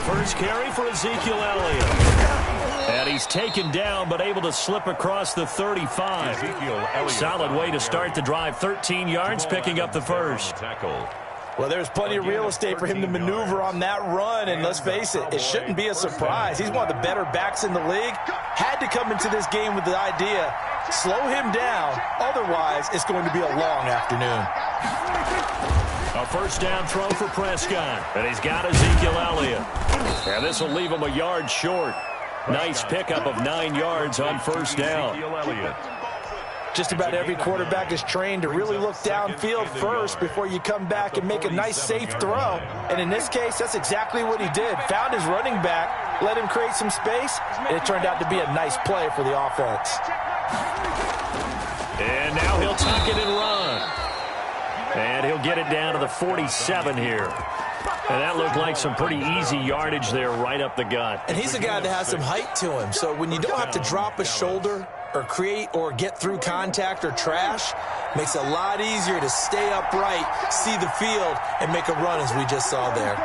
first carry for Ezekiel Elliott. And he's taken down, but able to slip across the 35. Solid way to start the drive. 13 yards, picking up the first. Well, there's plenty of real estate for him to maneuver on that run, and let's face it, it shouldn't be a surprise. He's one of the better backs in the league. Had to come into this game with the idea, slow him down, otherwise it's going to be a long afternoon. A first down throw for Prescott, and he's got Ezekiel Elliott. And this will leave him a yard short. Nice pickup of 9 yards on first down. Just about every quarterback is trained to really look downfield first before you come back and make a nice, safe throw. And in this case, that's exactly what he did. Found his running back, let him create some space, and it turned out to be a nice play for the offense. And now he'll tuck it and run. And he'll get it down to the 47 here. And that looked like some pretty easy yardage there right up the gut. And he's a guy that has some height to him, so when you don't have to drop a shoulder or create or get through contact or trash, makes it a lot easier to stay upright, see the field, and make a run as we just saw there.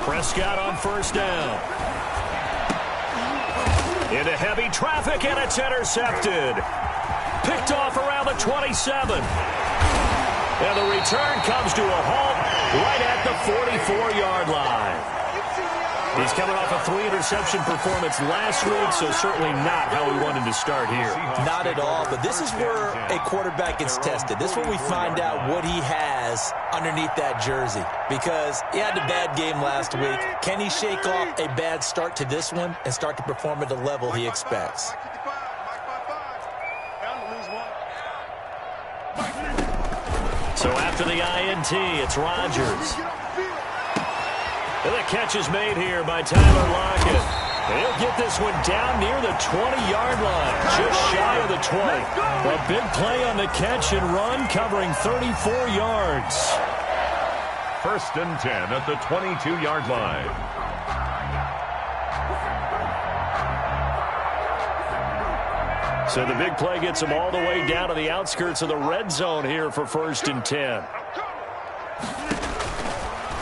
Prescott on first down. Into heavy traffic, and it's intercepted. Picked off around the 27. And the return comes to a halt right at the 44-yard line. He's coming off a 3-interception performance last week, so certainly not how we wanted to start here. Not at all, but this is where a quarterback gets tested. This is where we find out what he has underneath that jersey, because he had a bad game last week. Can he shake off a bad start to this one and start to perform at the level he expects? So after the INT, it's Rodgers. And the catch is made here by Tyler Lockett. He'll get this one down near the 20-yard line, just shy of the 20. A big play on the catch and run, covering 34 yards. First and 10 at the 22-yard line. So the big play gets him all the way down to the outskirts of the red zone here for first and 10.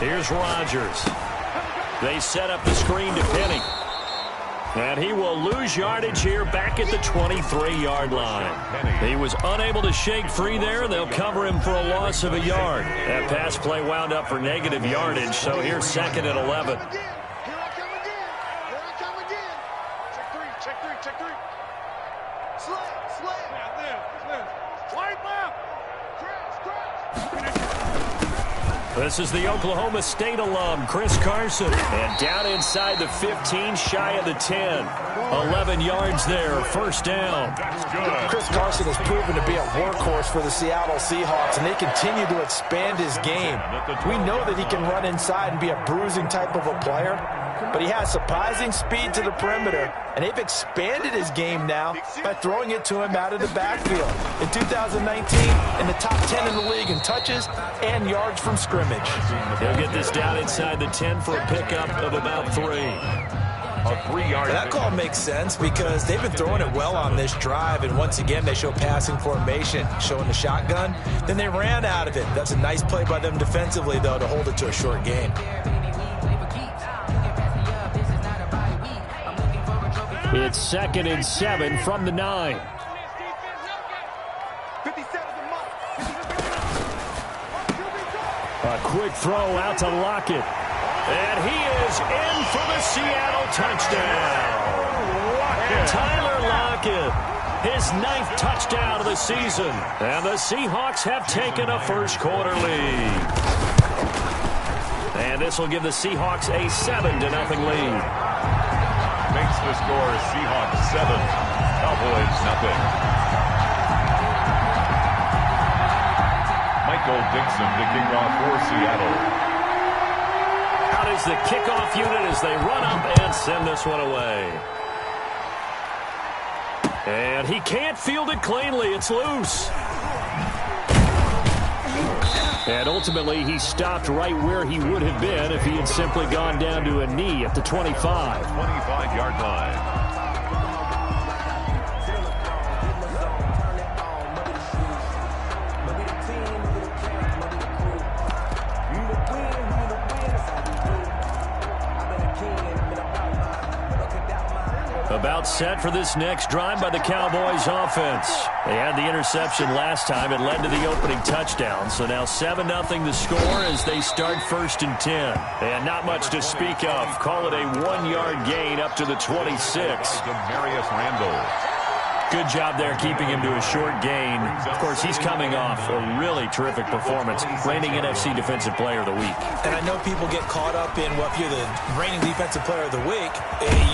Here's Rodgers. They set up the screen to Penny. And he will lose yardage here back at the 23-yard line. He was unable to shake free there. They'll cover him for a loss of a yard. That pass play wound up for negative yardage, so here's second and 11. This is the Oklahoma State alum, Chris Carson. And down inside the 15, shy of the 10. 11 yards there, first down. Chris Carson has proven to be a workhorse for the Seattle Seahawks, and they continue to expand his game. We know that he can run inside and be a bruising type of a player, but he has surprising speed to the perimeter, and they've expanded his game now by throwing it to him out of the backfield. In 2019, in the top 10 in the league in touches and yards from scrimmage. He'll get this down inside the 10 for a pickup of about 3. A 3-yard. That call makes sense because they've been throwing it well on this drive, and once again they show passing formation, showing the shotgun. Then they ran out of it. That's a nice play by them defensively, though, to hold it to a short gain. It's second and 7 from the 9. A quick throw out to Lockett. And he is in for the Seattle touchdown. Tyler Lockett, his 9th touchdown of the season. And the Seahawks have taken a first-quarter lead. And this will give the Seahawks a 7-0 lead. Makes the score Seahawks 7, Cowboys 0. Michael Dixon to kick off for Seattle. Out is the kickoff unit as they run up and send this one away. And he can't field it cleanly. It's loose. And ultimately, he stopped right where he would have been if he had simply gone down to a knee at the 25. 25-yard line. About set for this next drive by the Cowboys offense. They had the interception last time. It led to the opening touchdown. So now 7-0 the score as they start 1st and 10. And not much to speak of. Call it a 1-yard gain up to the 26. Marius Randall. Good job there keeping him to a short gain. Of course, he's coming off a really terrific performance, reigning NFC Defensive Player of the Week. And I know people get caught up in, well, if you're the reigning Defensive Player of the Week,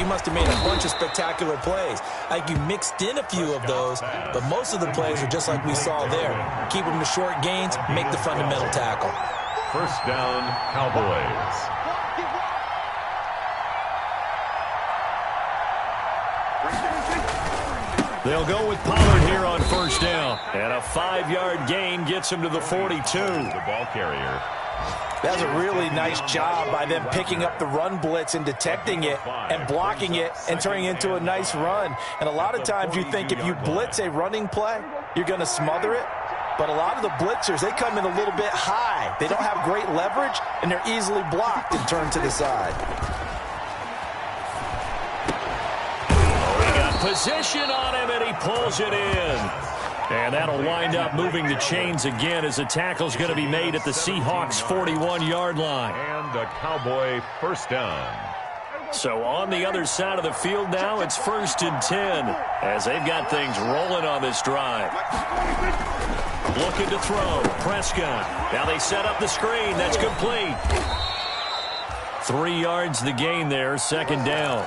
you must have made a bunch of spectacular plays. Like you mixed in a few of those, but most of the plays are just like we saw there. Keep them to short gains, make the fundamental tackle. 1st down, Cowboys. They'll go with Pollard here on 1st down. And a 5-yard gain gets him to the 42. The ball carrier. That was a really nice job by them picking up the run blitz and detecting it and blocking it and turning it into a nice run. And a lot of times you think if you blitz a running play, you're going to smother it. But a lot of the blitzers, they come in a little bit high. They don't have great leverage, and they're easily blocked and turned to the side. Position on him, and he pulls it in. And that'll wind up moving the chains again as the tackle's going to be made at the Seahawks' 41-yard line. And a Cowboy 1st down. So on the other side of the field now, it's 1st and 10 as they've got things rolling on this drive. Looking to throw. Prescott. Now they set up the screen. That's complete. 3 yards the gain there, 2nd down.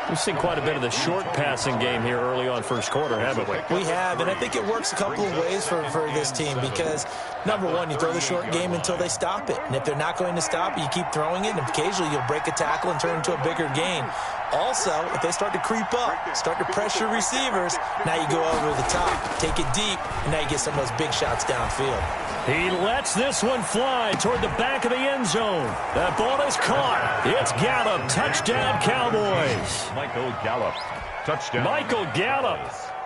We've seen quite a bit of the short passing game here early on 1st quarter, haven't we? We have, and I think it works a couple of ways for this team because, number one, you throw the short game until they stop it. And if they're not going to stop it, you keep throwing it, and occasionally you'll break a tackle and turn it into a bigger gain. Also, if they start to creep up, start to pressure receivers, now you go over the top, take it deep, and now you get some of those big shots downfield. He lets this one fly toward the back of the end zone. That ball is caught. It's Gallup. Touchdown, Cowboys. Michael Gallup. Touchdown. Michael Gallup.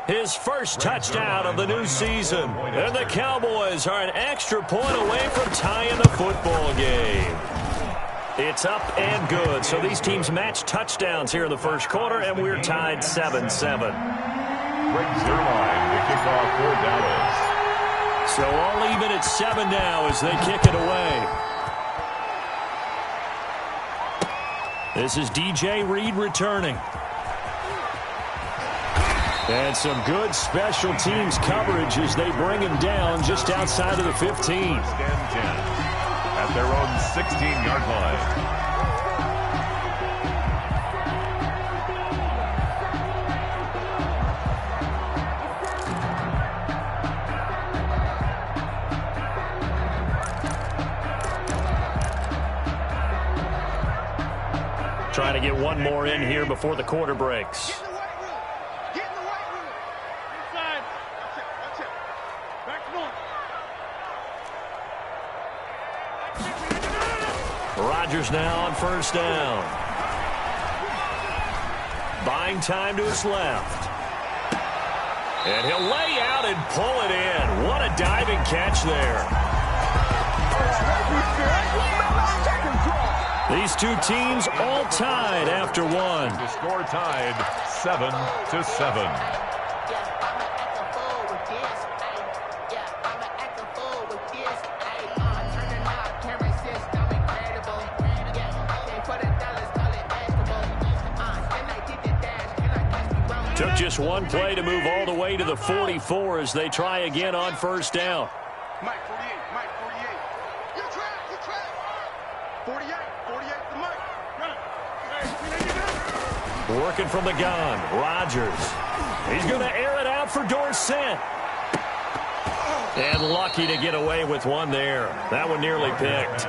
His first touchdown of the new season. And the Cowboys are an extra point away from tying the football game. It's up and good. So these teams match touchdowns here in the 1st quarter, and we're tied 7-7. Greg Zuerlein to kick off for Dallas. So all even at 7 now as they kick it away. This is DJ Reed returning. And some good special teams coverage as they bring him down just outside of the 15. 1st and 10 at their own 16-yard line. Trying to get one more in here before the quarter breaks. Get in the white room. Get in the white room. Inside. That's it. Back to north. Rodgers now on 1st down. Buying time to his left. And he'll lay out and pull it in. What a diving catch there. These two teams all tied after one. The score tied 7-7. Took just one play to move all the way to the 44 as they try again on 1st down. Mike 48. Mike 48. You trap. 48. 48 to Mike. Run it. Working from the gun. Rodgers. He's going to air it out for Dorsett. And lucky to get away with one there. That one nearly picked.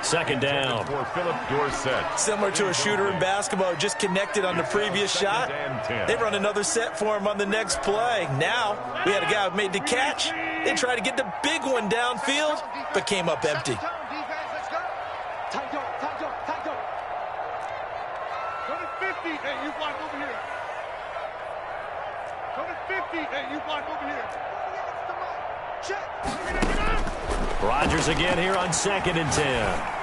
2nd down. For Philip Dorsett. Similar to a shooter in basketball, just connected on the previous shot. They run another set for him on the next play. Now, we had a guy who made the catch. They tried to get the big one downfield, but came up empty. Go to 50. Hey, you block over here. Go to 50. Hey, you block over here. Check. Rodgers again here on 2nd and 10.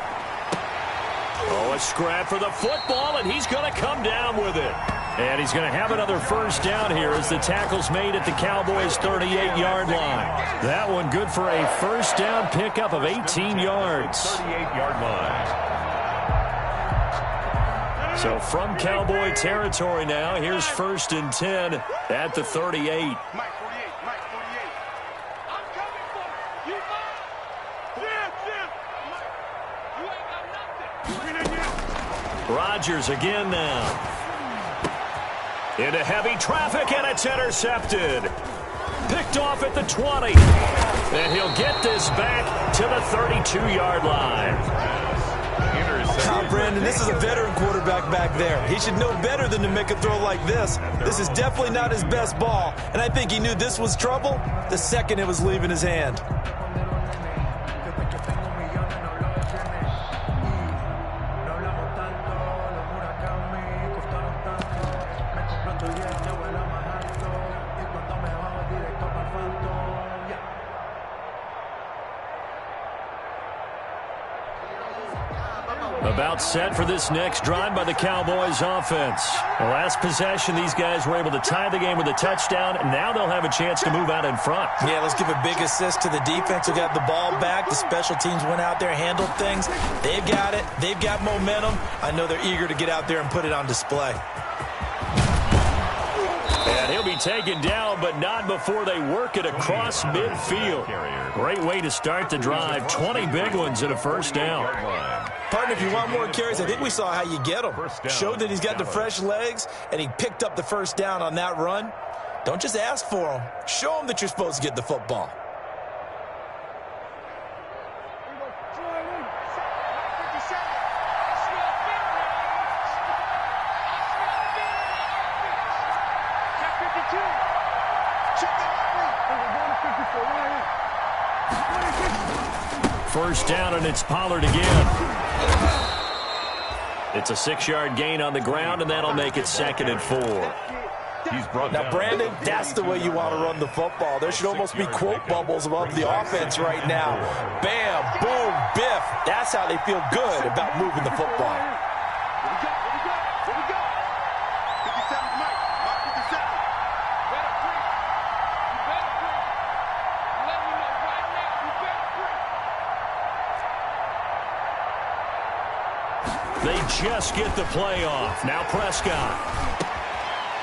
Oh, a scrap for the football, and he's going to come down with it. And he's going to have another first down here as the tackle's made at the Cowboys' 38-yard line. That one good for a first down pickup of 18 yards. 38-yard line. So from Cowboy territory now, here's 1st and 10 at the 38. Mike 48, Mike 48. I'm coming for you. You mine. Jim. Mike, you ain't got nothing. Rodgers again now. Into heavy traffic, and it's intercepted. Picked off at the 20. And he'll get this back to the 32-yard line. Brandon, this is a veteran quarterback back there. He should know better than to make a throw like this. This is definitely not his best ball, and I think he knew this was trouble the second it was leaving his hand. About set for this next drive by the Cowboys offense. The last possession, these guys were able to tie the game with a touchdown, and now they'll have a chance to move out in front. Yeah, let's give a big assist to the defense who got the ball back. The special teams went out there, handled things. They've got it. They've got momentum. I know they're eager to get out there and put it on display. And he'll be taken down, but not before they work it across midfield. Great way to start the drive. 20 big ones and a first down. Partner, if you want more carries, I think we saw how you get him. Showed that he's got the fresh legs, and he picked up the first down on that run. Don't just ask for him. Show him that you're supposed to get the football. First down, and it's Pollard again. It's a 6-yard gain on the ground, and that'll make it 2nd and 4. Now, Brandon, that's the way you want to run the football. There should almost be quote bubbles above the offense right now. Bam, boom, biff. That's how they feel good about moving the football. They just get the play off. Now Prescott.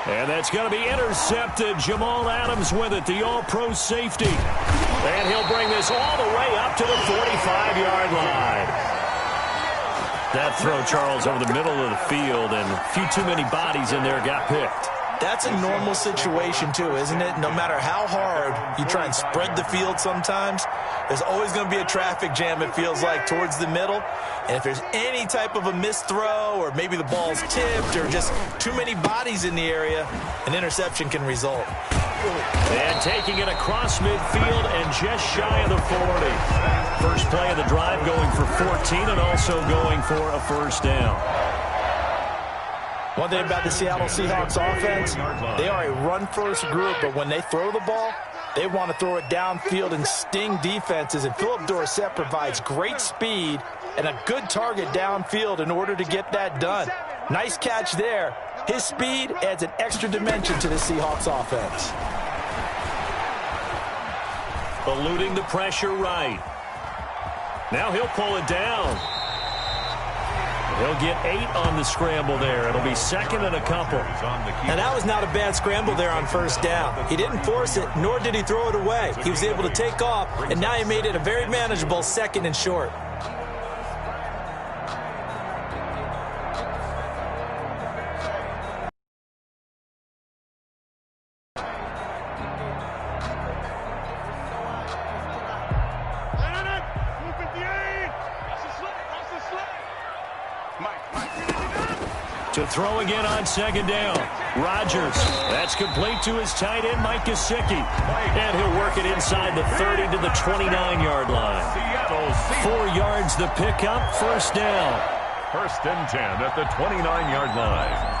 And that's going to be intercepted. Jamal Adams with it, the all-pro safety. And he'll bring this all the way up to the 45-yard line. That throw, Charles, over the middle of the field, and a few too many bodies in there got picked. That's a normal situation, too, isn't it? No matter how hard you try and spread the field sometimes, there's always going to be a traffic jam, it feels like, towards the middle. And if there's any type of a missed throw or maybe the ball's tipped or just too many bodies in the area, an interception can result. And taking it across midfield and just shy of the 40. First play of the drive going for 14 and also going for a first down. One thing about the Seattle Seahawks offense, they are a run-first group, but when they throw the ball, they want to throw it downfield and sting defenses, and Philip Dorsett provides great speed and a good target downfield in order to get that done. Nice catch there. His speed adds an extra dimension to the Seahawks offense. Eluding the pressure right. Now he'll pull it down. He'll get 8 on the scramble there. It'll be 2nd and a couple. Now, that was not a bad scramble there on first down. He didn't force it, nor did he throw it away. He was able to take off, and now he made it a very manageable 2nd and short. To throw again on 2nd down. Rodgers. That's complete to his tight end, Mike Gesicki. And he'll work it inside the 30 to the 29-yard line. 4 yards the pickup, first down. 1st and 10 at the 29-yard line.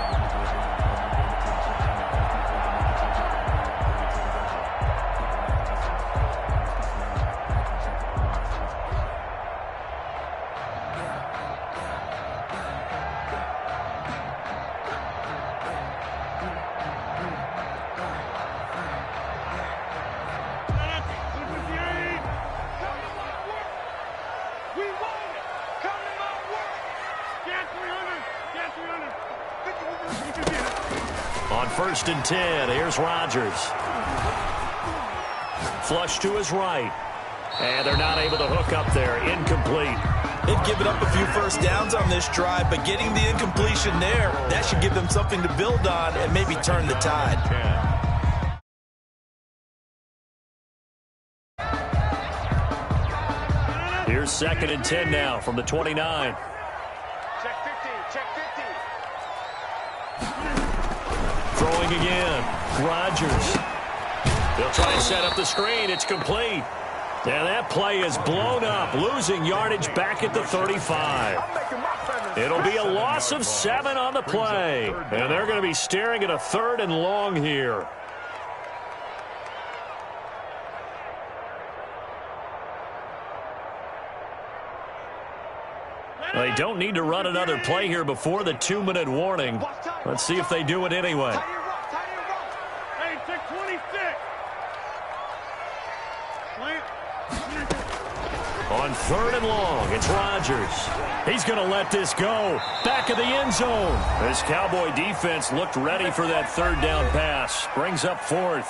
1st and 10. Here's Rodgers. Flush to his right. And they're not able to hook up there. Incomplete. They've given up a few first downs on this drive, but getting the incompletion there, that should give them something to build on and maybe turn the tide. Here's 2nd and 10 now from the 29. Check 15, check 15. Throwing again. Rodgers. They'll try and set up the screen. It's complete. And that play is blown up, losing yardage back at the 35. It'll be a loss of 7 on the play. And they're going to be staring at a 3rd and long here. They don't need to run another play here before the 2-minute warning. Let's see if they do it anyway. Hey, check 26. On 3rd and long, it's Rodgers. He's going to let this go. Back of the end zone. This Cowboy defense looked ready for that 3rd down pass. Brings up 4th.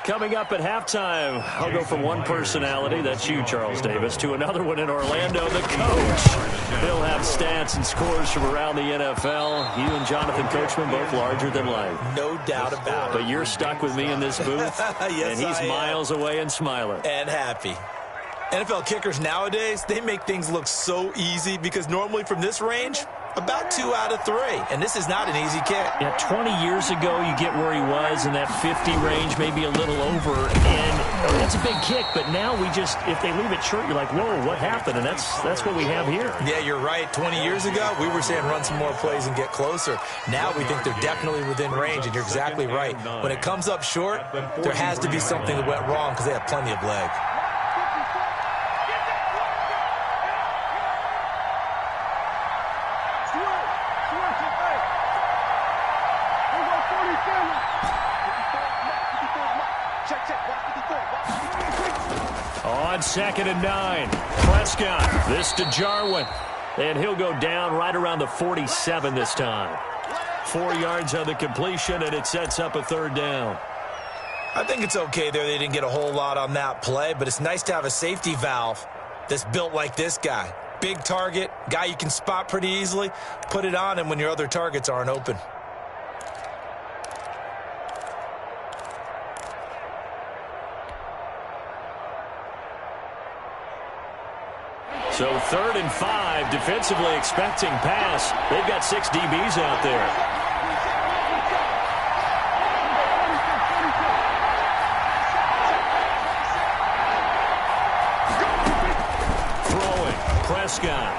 Coming up at halftime, I'll go from one personality, that's you, Charles Davis, to another one in Orlando, the coach. He'll have stats and scores from around the NFL. You and Jonathan Coachman both larger than life. No doubt about it. But you're stuck with me in this booth, Yes, and he's I am. miles away and smiling. And happy. NFL kickers nowadays, they make things look so easy because normally from this range, about 2 out of 3. And this is not an easy kick. Yeah, 20 years ago, you get where he was in that 50 range, maybe a little over, and that's a big kick. But now we just, if they leave it short, you're like, whoa, what happened? And that's what we have here. Yeah, you're right. 20 years ago, we were saying run some more plays and get closer. Now we think they're definitely within range, and you're exactly right. When it comes up short, there has to be something that went wrong because they have plenty of leg. On 2nd and 9, Prescott. This to Jarwin. And he'll go down right around the 47 this time. 4 yards on the completion, and it sets up a 3rd down. I think it's okay there. They didn't get a whole lot on that play, but it's nice to have a safety valve that's built like this guy. Big target, guy you can spot pretty easily. Put it on him when your other targets aren't open. So 3rd and 5, defensively expecting pass. They've got 6 DBs out there. Throwing, Prescott.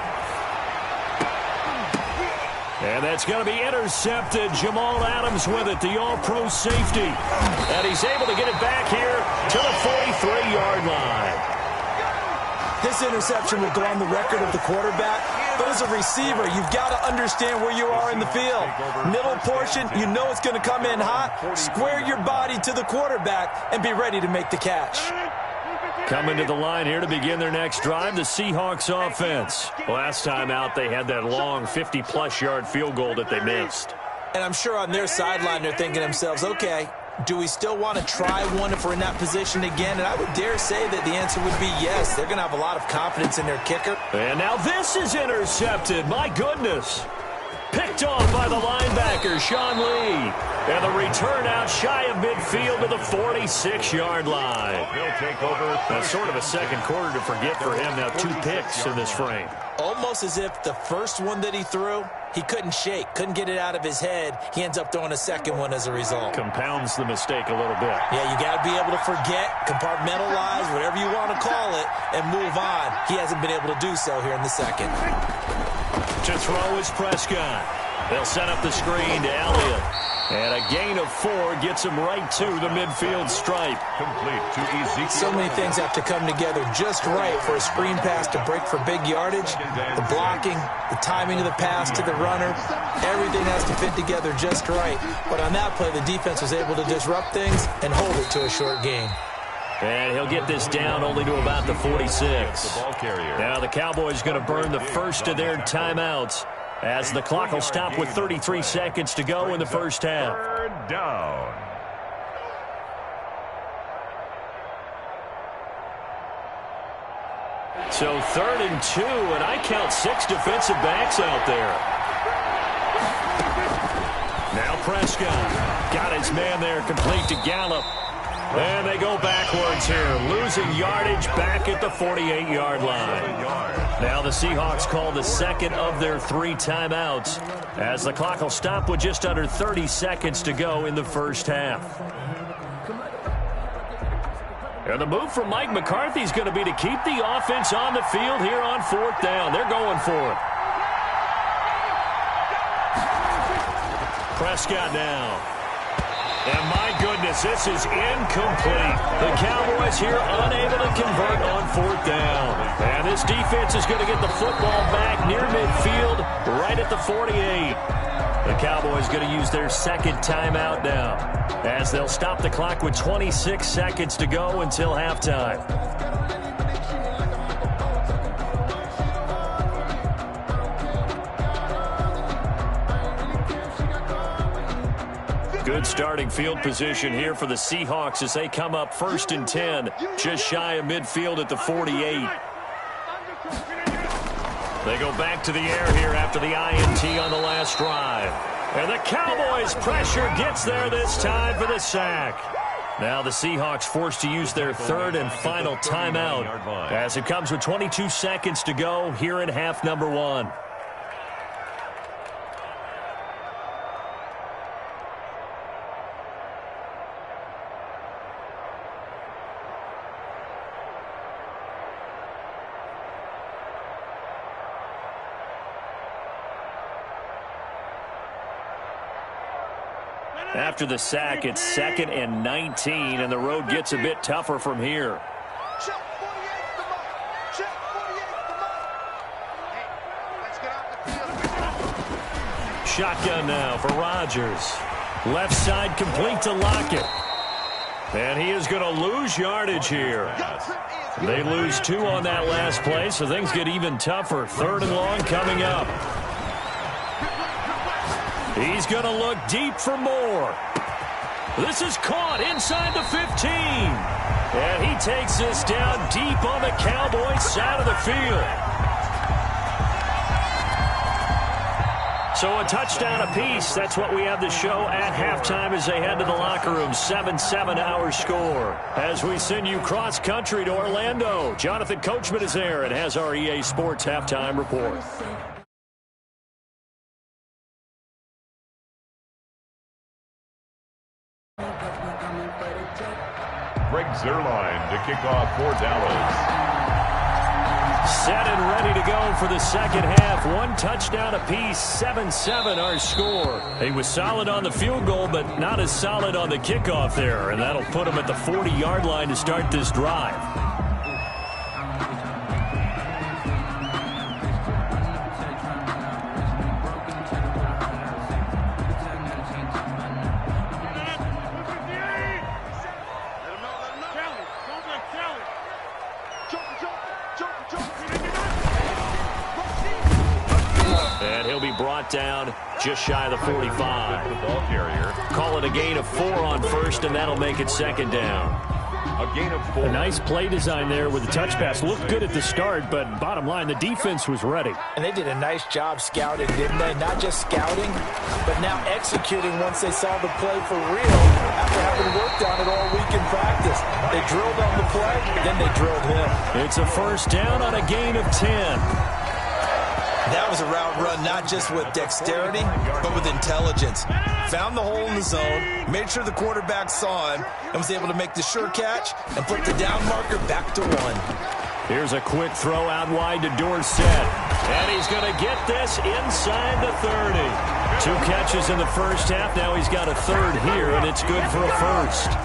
And that's going to be intercepted. Jamal Adams with it, the all-pro safety. And he's able to get it back here to the 43-yard line. This interception will go on the record of the quarterback, but as a receiver, you've got to understand where you are in the field. Middle portion, you know it's going to come in hot. Square your body to the quarterback and be ready to make the catch. Coming to the line here to begin their next drive, the Seahawks offense. Last time out, they had that long 50-plus yard field goal that they missed. And I'm sure on their sideline, they're thinking to themselves, okay, do we still want to try one if we're in that position again? And I would dare say that the answer would be yes. They're going to have a lot of confidence in their kicker. And now this is intercepted. My goodness. Picked off by the linebacker, Sean Lee. And the return out shy of midfield to the 46-yard line. They'll take over. That's sort of a second quarter to forget for him. Now 2 picks in this frame. Almost as if the first one that he threw, he couldn't shake, couldn't get it out of his head. He ends up throwing a second one as a result. Compounds the mistake a little bit. Yeah, you got to be able to forget, compartmentalize, whatever you want to call it, and move on. He hasn't been able to do so here in the second. To throw is Prescott. They'll set up the screen to Elliott. And a gain of 4 gets him right to the midfield stripe. Complete to Ezekiel. So many things have to come together just right for a screen pass to break for big yardage. The blocking, the timing of the pass to the runner, everything has to fit together just right. But on that play, the defense was able to disrupt things and hold it to a short gain. And he'll get this down only to about the 46. The ball carrier. Now the Cowboys going to burn the first of their timeouts. as the clock will stop with 33 seconds to go in the first half. Third down. So 3rd and 2, and I count 6 defensive backs out there. Now Prescott got his man there, complete to Gallup. And they go backwards here, losing yardage back at the 48-yard line. Now the Seahawks call the second of their 3 timeouts as the clock will stop with just under 30 seconds to go in the first half. And the move from Mike McCarthy is going to be to keep the offense on the field here on 4th down. They're going for it. Prescott now. And my goodness, this is incomplete. The Cowboys here unable to convert on 4th down. And this defense is going to get the football back near midfield, right at the 48. The Cowboys going to use their second timeout now, as they'll stop the clock with 26 seconds to go until halftime. Good starting field position here for the Seahawks as they come up 1st and 10, just shy of midfield at the 48. They go back to the air here after the INT on the last drive. And the Cowboys' pressure gets there this time for the sack. Now the Seahawks forced to use their 3rd and final timeout as it comes with 22 seconds to go here in half number 1. After the sack, it's 2nd and 19, and the road gets a bit tougher from here. Check 48 the mark. Check 48 the mark. Hey, let's get off the field. Shotgun now for Rodgers. Left side complete to Lockett. And he is going to lose yardage here. They lose 2 on that last play, so things get even tougher. 3rd and long coming up. He's going to look deep for more. This is caught inside the 15. And he takes this down deep on the Cowboys side of the field. So a touchdown apiece. That's what we have the show at halftime as they head to the locker room. 7-7 our score. As we send you cross-country to Orlando, Jonathan Coachman is there and has our EA Sports halftime report. Greg Zuerlein to kick off for Dallas. Set and ready to go for the second half. 1 touchdown apiece, 7-7 our score. He was solid on the field goal, but not as solid on the kickoff there. And that'll put him at the 40-yard line to start this drive. Brought down just shy of the 45. The ball carrier. Call it a gain of 4 on 1st, and that'll make it 2nd down. A gain of 4. A nice play design there with the touch pass. Looked good at the start, but bottom line, the defense was ready. And they did a nice job scouting, didn't they? Not just scouting, but now executing once they saw the play for real after having worked on it all week in practice. They drilled on the play, then they drilled him. It's a 1st down on a gain of 10. That was a route run not just with dexterity, but with intelligence. Found the hole in the zone, made sure the quarterback saw him, and was able to make the sure catch and put the down marker back to 1. Here's a quick throw out wide to Dorsett. And he's going to get this inside the 30. 2 catches in the first half. Now he's got a 3rd here, and it's good for a 1st.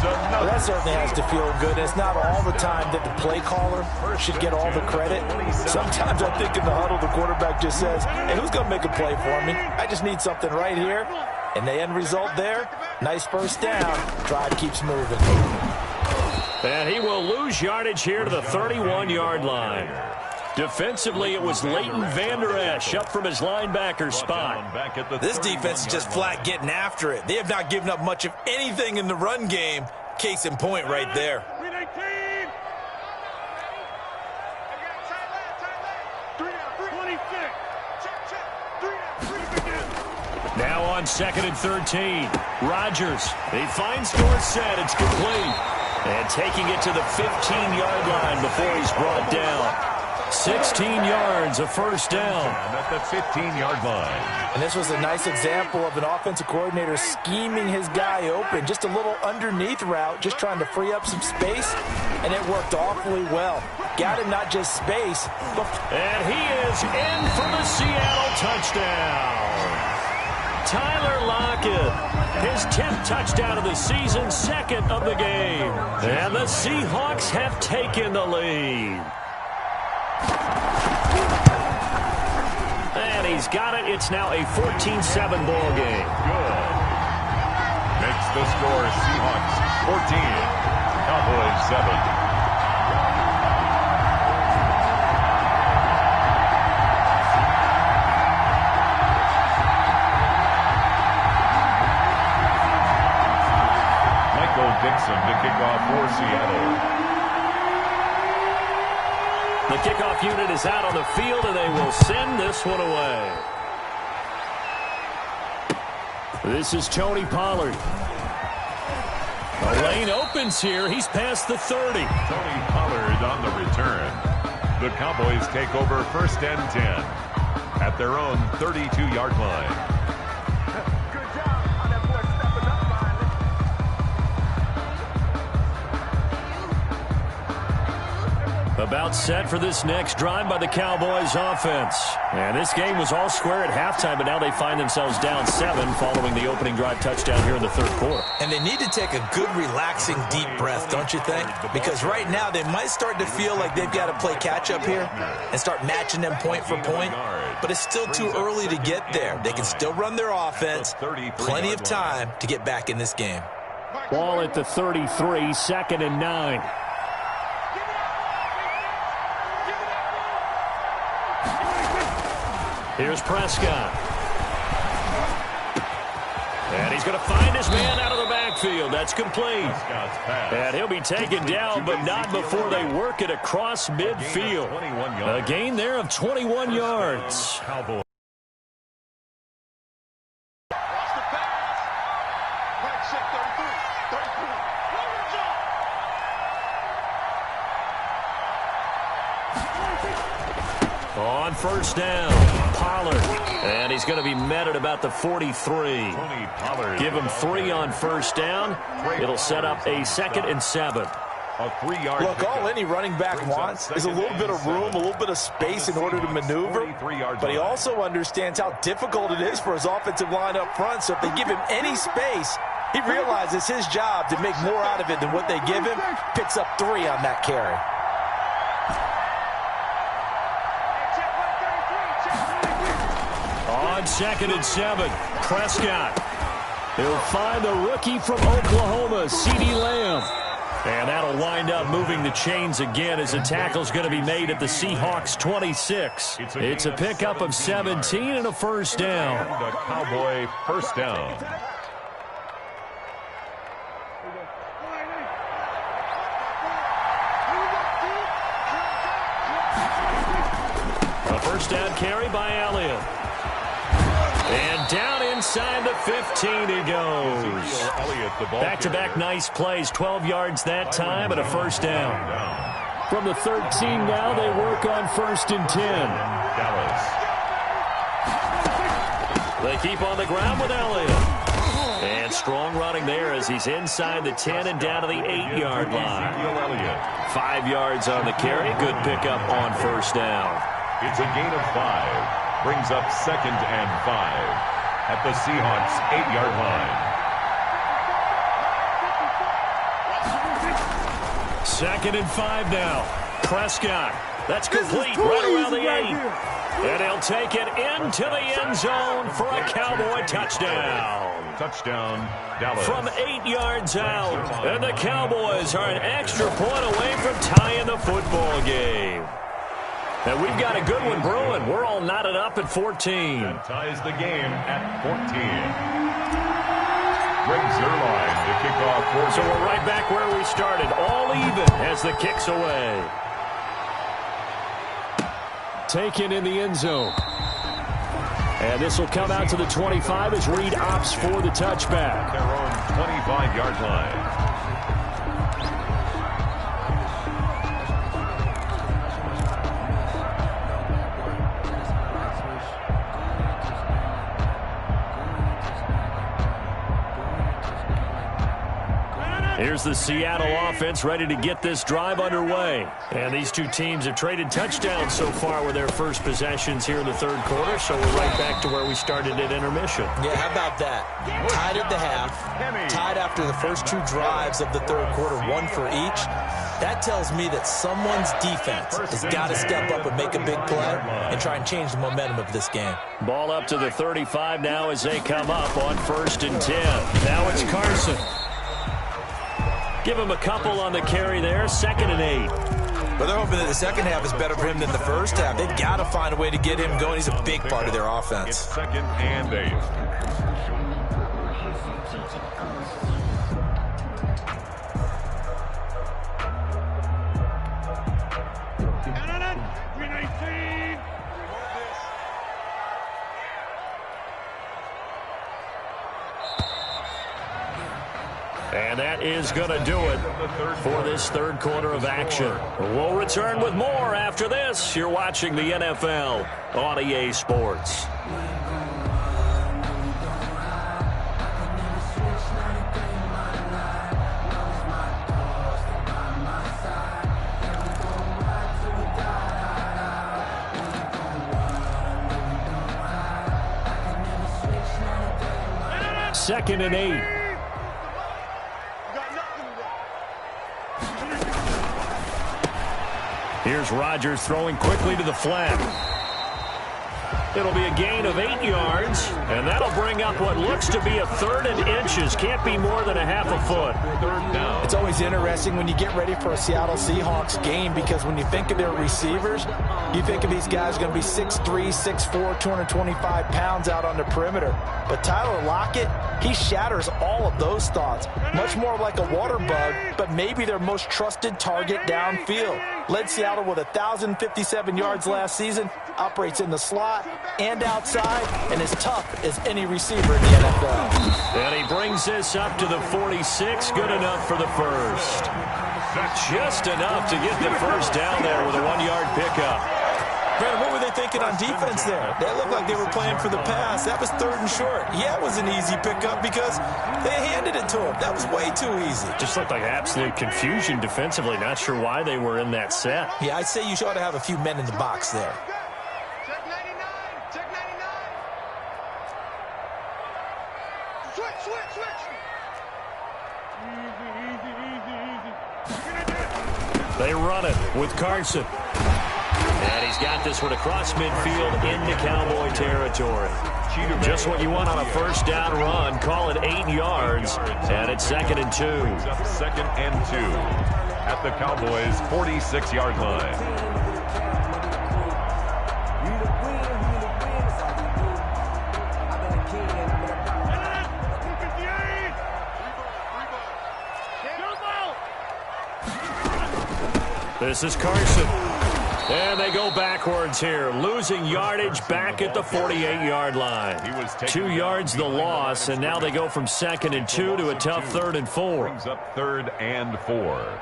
Well, that certainly has to feel good. It's not all the time that the play caller should get all the credit. Sometimes I think in the huddle the quarterback just says, hey, who's going to make a play for me? I just need something right here. And the end result there, nice 1st down. Drive keeps moving. And he will lose yardage here to the 31-yard line. Defensively, it was Leighton Vander Esch up from his linebacker spot. This defense is just flat getting after it. They have not given up much of anything in the run game. Case in point right there. Now on 2nd and 13. Rodgers. He finds Dorsett. It's complete. And taking it to the 15-yard line before he's brought down. 16 yards, a first down. At the 15-yard line. And this was a nice example of an offensive coordinator scheming his guy open. Just a little underneath route, just trying to free up some space, and it worked awfully well. Got him not just space, but... And he is in for the Seattle touchdown. Tyler Lockett, his 10th touchdown of the season, 2nd of the game. And the Seahawks have taken the lead. And he's got it. It's now a 14-7 ball game. Good. Makes the score Seahawks 14, Cowboys 7. Dixon to kick off for Seattle. The kickoff unit is out on the field, and they will send this one away. This is Tony Pollard. The lane opens here. He's past the 30. Tony Pollard on the return. The Cowboys take over 1st and 10 at their own 32-yard line. About set for this next drive by the Cowboys offense. And this game was all square at halftime, but now they find themselves down 7 following the opening drive touchdown here in the 3rd quarter. And they need to take a good, relaxing, deep breath, don't you think? Because right now they might start to feel like they've got to play catch-up here and start matching them point for point. But it's still too early to get there. They can still run their offense. Plenty of time to get back in this game. Ball at the 33, 2nd and 9. Here's Prescott. And he's going to find his man out of the backfield. That's complete. And he'll be taken down, but not before they work it across midfield. A gain there of 21 yards. On 1st down, Pollard. And he's going to be met at about the 43. Give him 3 on 1st down. It'll set up a 2nd and 7. Look, all any running back wants is a little bit of room, a little bit of space in order to maneuver. But he also understands how difficult it is for his offensive line up front. So if they give him any space, he realizes his job to make more out of it than what they give him. Picks up 3 on that carry. On 2nd and 7, Prescott. He'll find the rookie from Oklahoma, CeeDee Lamb. And that'll wind up moving the chains again as a tackle's going to be made at the Seahawks 26. It's a pickup of 17 and a 1st down. The Cowboy 1st down. A 1st down carry by Elliott. And down inside the 15 he goes. Back-to-back nice plays, 12 yards that time and a 1st down. From the 13 now, they work on 1st and 10. They keep on the ground with Elliott. And strong running there as he's inside the 10 and down to the 8-yard line. 5 yards on the carry. Good pickup on 1st down. It's a gain of 5. Brings up 2nd and 5 at the Seahawks 8-yard line. 2nd and 5 now. Prescott. That's complete right around the 8. And he'll take it into the end zone for a Cowboy touchdown. Touchdown, Dallas. From 8 yards out. And the Cowboys are an extra point away from tying the football game. And we've got a good one brewing. We're all knotted up at 14. That ties the game at 14. Greg Zuerlein to kick off. So we're right back where we started. All even as the kick's away. Taken in the end zone. And this will come out to the 25 as Reed opts for the touchback. Their own 25-yard line. Here's the Seattle offense ready to get this drive underway. And these two teams have traded touchdowns so far with their first possessions here in the third quarter, so we're right back to where we started at intermission. Yeah, how about that? Tied at the half, tied after the first two drives of the third quarter, one for each. That tells me that someone's defense has got to step up and make a big play and try and change the momentum of this game. Ball up to the 35 now as they come up on 1st and 10. Now it's Carson. Give him a couple on the carry there. 2nd and 8. But they're hoping that the second half is better for him than the first half. They've got to find a way to get him going. He's a big part of their offense. It's 2nd and 8. And that is going to do it for this third quarter of action. We'll return with more after this. You're watching the NFL on EA Sports. Second and 8. Here's Rodgers throwing quickly to the flat. It'll be a gain of 8 yards, and that'll bring up what looks to be a 3rd and inches. Can't be more than a half a foot. 3rd down. It's always interesting when you get ready for a Seattle Seahawks game because when you think of their receivers, you think of these guys going to be 6'3", 6'4", 225 pounds out on the perimeter. But Tyler Lockett, he shatters all of those thoughts. Much more like a water bug, but maybe their most trusted target downfield. Led Seattle with 1,057 yards last season, operates in the slot and outside, and is tough as any receiver in the NFL. And he brings this up to the 46. Good enough for the first. Just enough to get the first down there with a 1-yard pickup. Brandon, what were they thinking on defense there? They looked like they were playing for the pass. That was 3rd and short. Yeah, it was an easy pickup because they handed it to him. That was way too easy. Just looked like absolute confusion defensively. Not sure why they were in that set. Yeah, I'd say you ought to have a few men in the box there. Check 99. Check 99. Switch. Easy. They run it with Carson. And he's got this one across midfield into Cowboy territory. Just what you want on a first down run. Call it 8 yards. And it's 2nd and 2. 2nd and 2 at the Cowboys' 46-yard line. This is Carson. And they go backwards here, losing yardage back at the 48-yard line. 2 yards the loss, and now they go from 2nd and 2 to a tough 3rd and 4. Brings up 3rd and 4.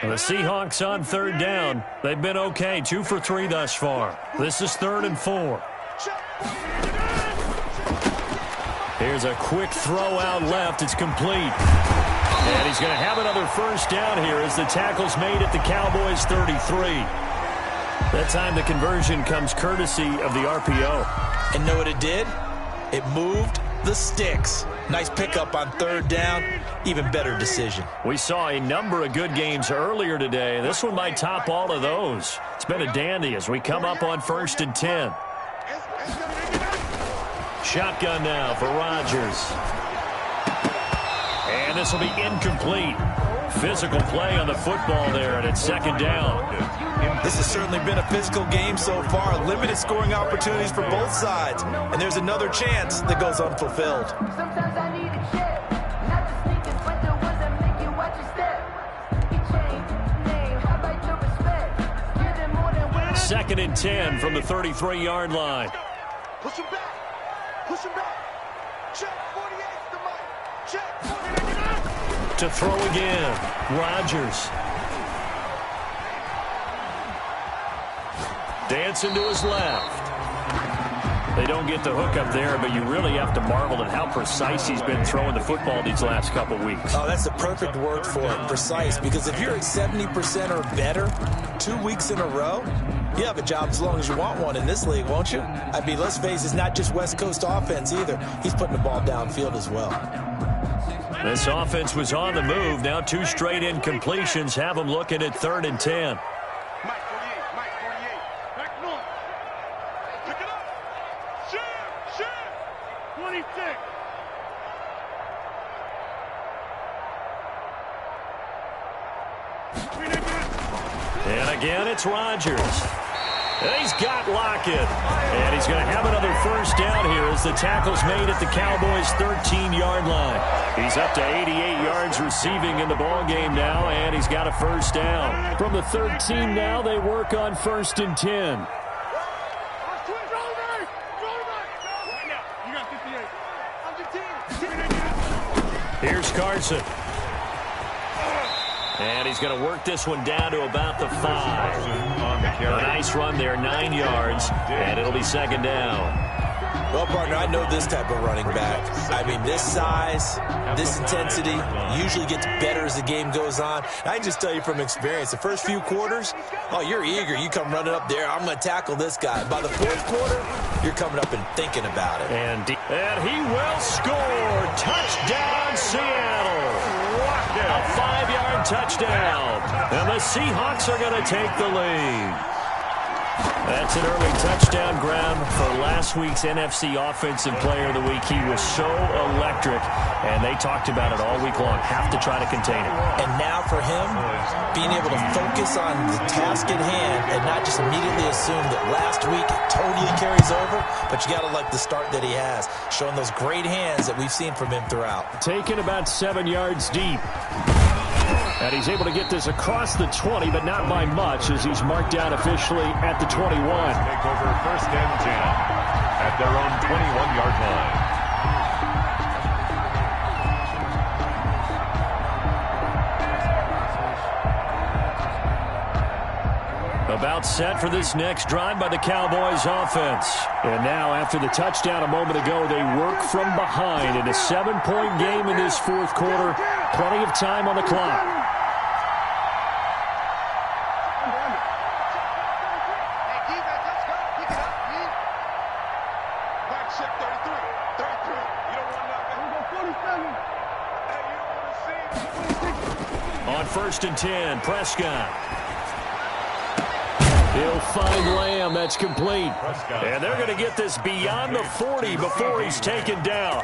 The Seahawks on 3rd down. They've been okay, 2 for 3 thus far. This is 3rd and 4. Here's a quick throw out left. It's complete. And he's going to have another first down here as the tackle's made at the Cowboys' 33. That time the conversion comes courtesy of the RPO. And know what it did? It moved the sticks. Nice pickup on third down. Even better decision. We saw a number of good games earlier today. This one might top all of those. It's been a dandy as we come up on 1st and 10. Shotgun now for Rodgers. And this will be incomplete. Physical play on the football there, and it's 2nd down. This has certainly been a physical game so far. Limited scoring opportunities for both sides. And there's another chance that goes unfulfilled. Sometimes I need a check. Not the sneakers, but the ones that make you watch your step. You change name, how about your respect? Give them more than what 2nd and 10 from the 33-yard line. Push him back. Push him back. Check 48 the mic. Check 48. To throw again, Rodgers. Dancing to his left. They don't get the hook up there, but you really have to marvel at how precise he's been throwing the football these last couple weeks. Oh, that's the perfect word for it, precise. Because if you're at 70% or better 2 weeks in a row, you have a job as long as you want one in this league, won't you? I mean, let's face it, it's not just West Coast offense either. He's putting the ball downfield as well. This offense was on the move. Now 2 straight incompletions have them looking at 3rd and 10. Mike 48. Mike 48. Back north. Pick it up. Share. 26. And again, it's Rodgers. And he's got Lockett. And he's going to have another 1st down here as the tackle's made at the Cowboys' 13-yard line. He's up to 88 yards receiving in the ballgame now, and he's got a 1st down. From the 13 now, they work on 1st and 10. Here's Carson. And he's going to work this one down to about the 5. A nice run there, 9 yards, and it'll be 2nd down. Well, partner, I know this type of running back. I mean, this size, this intensity usually gets better as the game goes on. I can just tell you from experience, the first few quarters, oh, you're eager. You come running up there, I'm going to tackle this guy. By the 4th quarter, you're coming up and thinking about it. And he will score. Touchdown, Seattle. A 5-yard touchdown. And the Seahawks are going to take the lead. That's an early touchdown grab for last week's NFC Offensive Player of the Week. He was so electric, and they talked about it all week long. Have to try to contain him. And now for him, being able to focus on the task at hand and not just immediately assume that last week it totally carries over, but you got to like the start that he has, showing those great hands that we've seen from him throughout. Taken about 7 yards deep. And he's able to get this across the 20, but not by much, as he's marked down officially at the 21. Take over 1st and 10 at their own 21-yard line. About set for this next drive by the Cowboys offense. And now, after the touchdown a moment ago, they work from behind in a 7-point game in this 4th quarter. Plenty of time on the clock. On 1st and 10, Prescott. He'll find Lamb. That's complete. And they're going to get this beyond the 40 before he's taken down.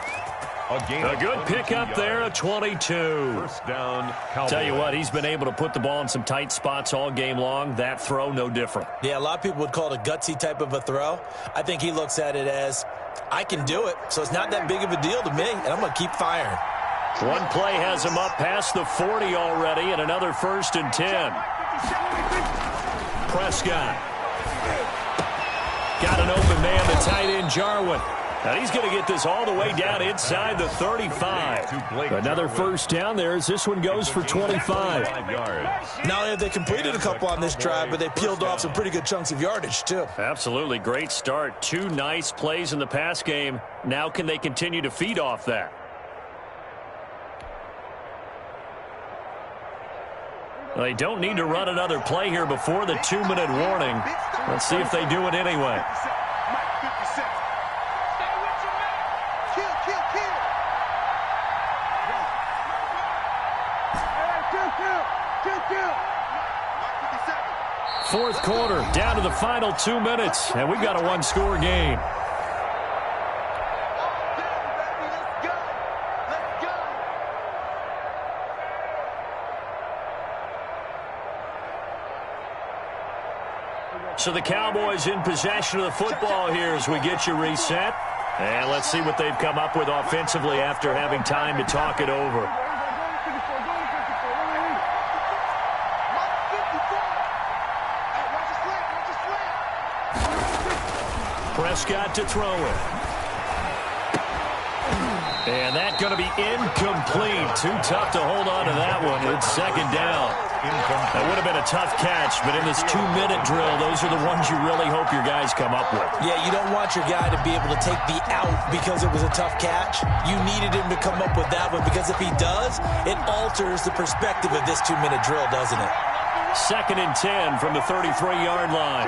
A good pickup there, a 22. 1st down, Cowboys. Tell you what, he's been able to put the ball in some tight spots all game long. That throw, no different. Yeah, a lot of people would call it a gutsy type of a throw. I think he looks at it as, I can do it, so it's not that big of a deal to me, and I'm going to keep firing. One play has him up past the 40 already, and another 1st and 10. Prescott. Got an open man, the tight end, Jarwin. And he's going to get this all the way down inside the 35. Another 1st down there as this one goes for 25. Not only have they completed a couple on this drive, but they peeled off some pretty good chunks of yardage, too. Absolutely. Great start. 2 nice plays in the pass game. Now can they continue to feed off that? They don't need to run another play here before the 2-minute warning. Let's see if they do it anyway. Fourth quarter, down to the final 2 minutes, and we've got a one-score game. So the Cowboys in possession of the football here as we get you reset. And let's see what they've come up with offensively after having time to talk it over. Prescott to throw it. And that's going to be incomplete. Too tough to hold on to that one. It's second down. That would have been a tough catch, but in this 2-minute drill, those are the ones you really hope your guys come up with. Yeah, you don't want your guy to be able to take the out because it was a tough catch. You needed him to come up with that one because if he does, it alters the perspective of this 2-minute drill, doesn't it? Second and 10 from the 33-yard line.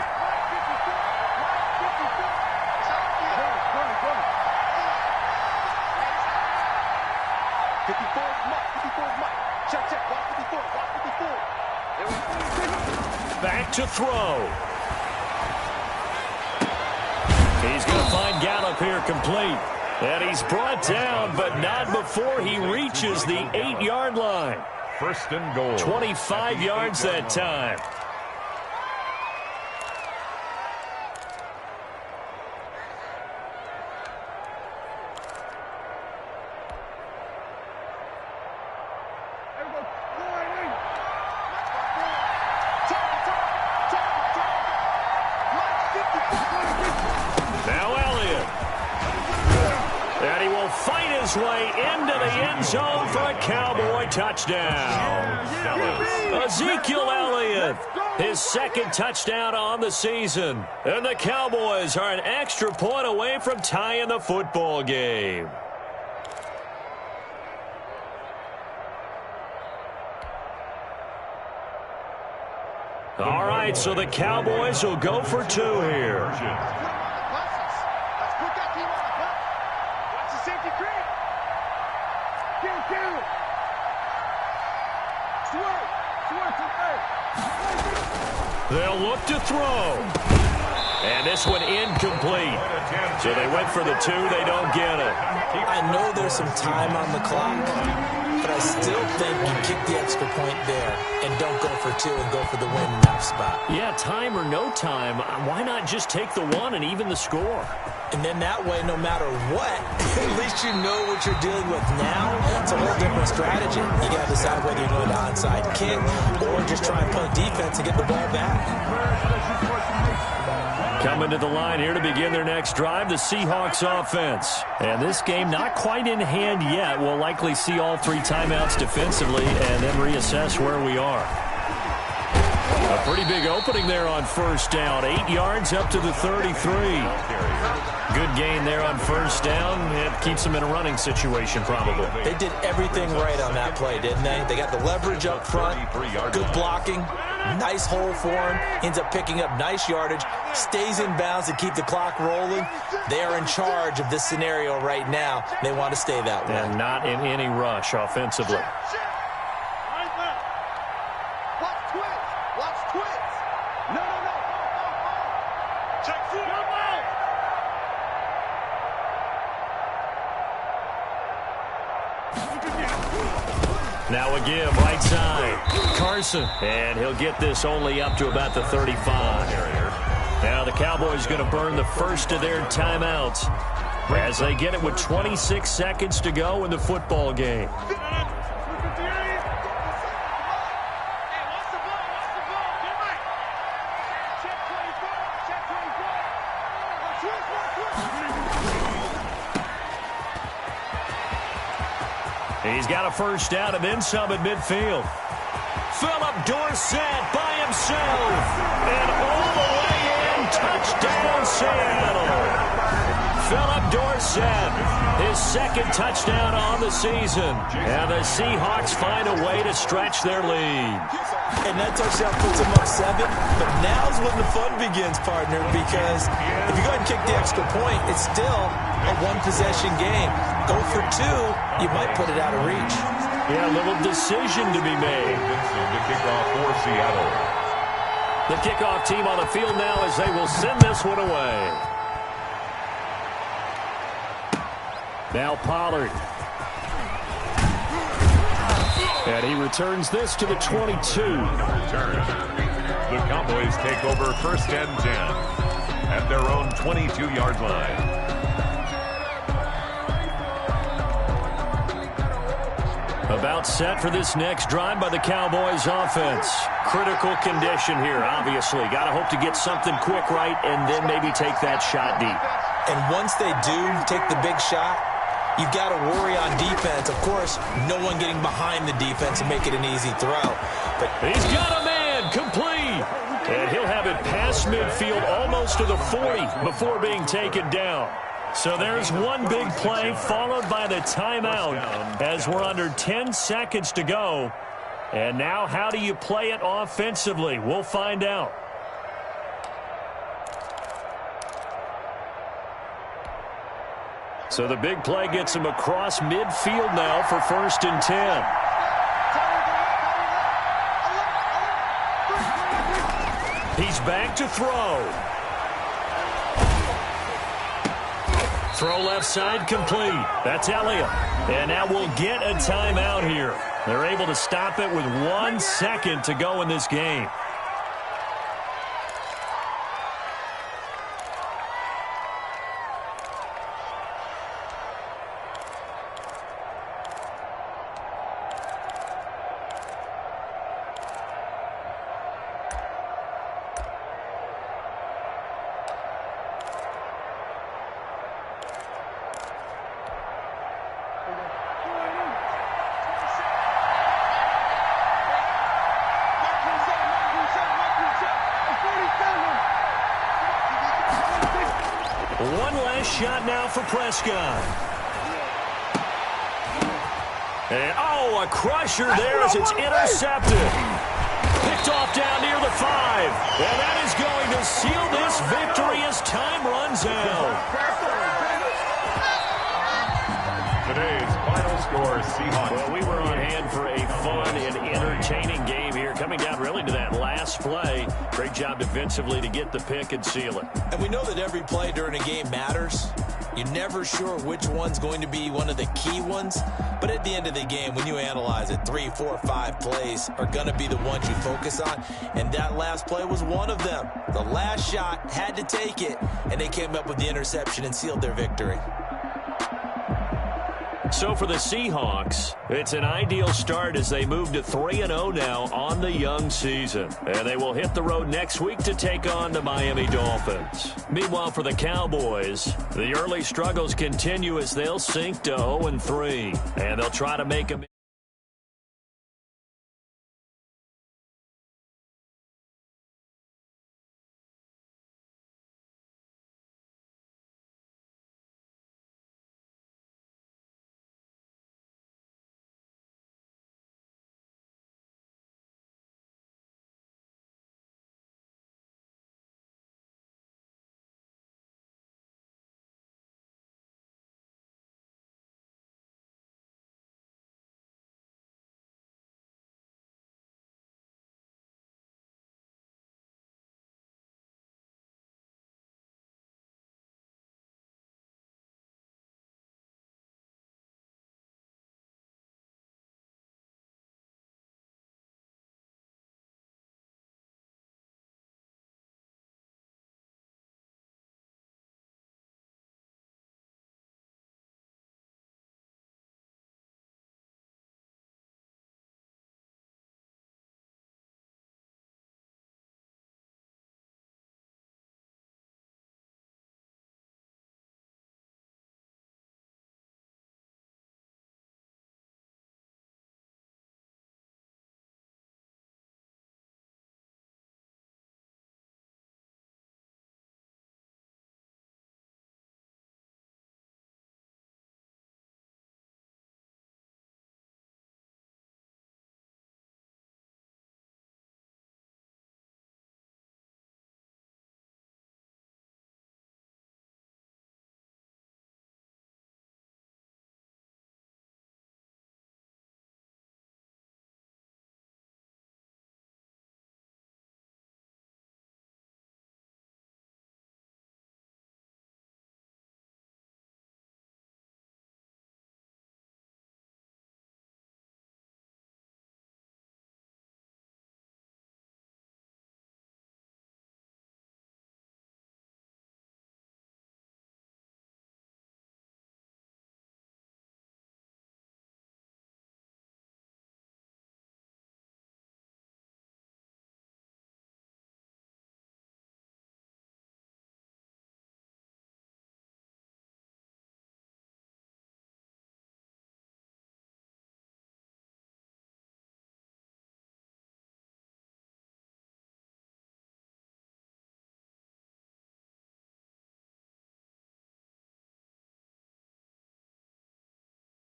Back to throw. He's going to find Gallup here complete. And he's brought down, but not before he reaches the 8-yard line. First and goal. 25 yards that time. Way into the end zone for a Cowboy touchdown. Ezekiel Elliott, his second touchdown on the season. And the Cowboys are an extra point away from tying the football game. All right, so the Cowboys will go for 2 here. They'll look to throw. And this one incomplete. So they went for the 2. They don't get it. I know there's some time on the clock, but I still think you kick the extra point there and don't go for 2 and go for the win in that spot. Yeah, time or no time, why not just take the 1 and even the score? And then that way, no matter what, at least you know what you're dealing with now. It's a whole different strategy. You got to decide whether you're doing an onside kick or just try and play defense and get the ball back. Coming to the line here to begin their next drive, the Seahawks offense. And this game not quite in hand yet. We'll likely see all 3 timeouts defensively and then reassess where we are. A pretty big opening there on first down. 8 yards up to the 33. Good gain there on first down. It keeps them in a running situation probably. They did everything right on that play, didn't they? They got the leverage up front, good blocking, nice hole for him, ends up picking up nice yardage, stays in bounds to keep the clock rolling. They are in charge of this scenario right now. They want to stay that way. And not in any rush offensively. Now again, right side, Carson. And he'll get this only up to about the 35. Now the Cowboys going to burn the first of their timeouts as they get it with 26 seconds to go in the football game. He's got a first down and then some at midfield. Philip Dorsett by himself. And all the way in, touchdown Seattle. Philip Dorsett, his second touchdown on the season. And the Seahawks find a way to stretch their lead. And that touchdown puts them up 7. But now's when the fun begins, partner, because if you go ahead and kick the extra point, it's still a one-possession game. Go for 2, you might put it out of reach. Yeah, a little decision to be made. To kick off Seattle. The kickoff team on the field now as they will send this one away. Now Pollard. And he returns this to the 22. Return. The Cowboys take over first and 10 at their own 22-yard line. About set for this next drive by the Cowboys offense. Critical condition here, obviously. Got to hope to get something quick right and then maybe take that shot deep. And once they do take the big shot, you've got to worry on defense. Of course, no one getting behind the defense and make it an easy throw. But he's got a man, complete. And he'll have it past midfield almost to the 40 before being taken down. So there's one big play followed by the timeout as we're under 10 seconds to go. And now how do you play it offensively? We'll find out. So the big play gets him across midfield now for first and 10. He's back to throw. Throw left side complete. That's Elliott. And now we'll get a timeout here. They're able to stop it with 1 second to go in this game. One last shot now for Prescott. And, a crusher there as it's intercepted. Picked off down near the 5. And that is going to seal this victory as time runs out. Today's final score, Seahawks. Well, we were on hand for a fun and entertaining game here. Coming down really to that last play. Great job defensively to get the pick and seal it. And we know that every play during a game matters. You're never sure which one's going to be one of the key ones. But at the end of the game, when you analyze it, 3, 4, 5 plays are going to be the ones you focus on. And that last play was one of them. The last shot had to take it, and they came up with the interception and sealed their victory. So for the Seahawks, it's an ideal start as they move to 3-0 now on the young season. And they will hit the road next week to take on the Miami Dolphins. Meanwhile, for the Cowboys, the early struggles continue as they'll sink to 0-3. And they'll try to make them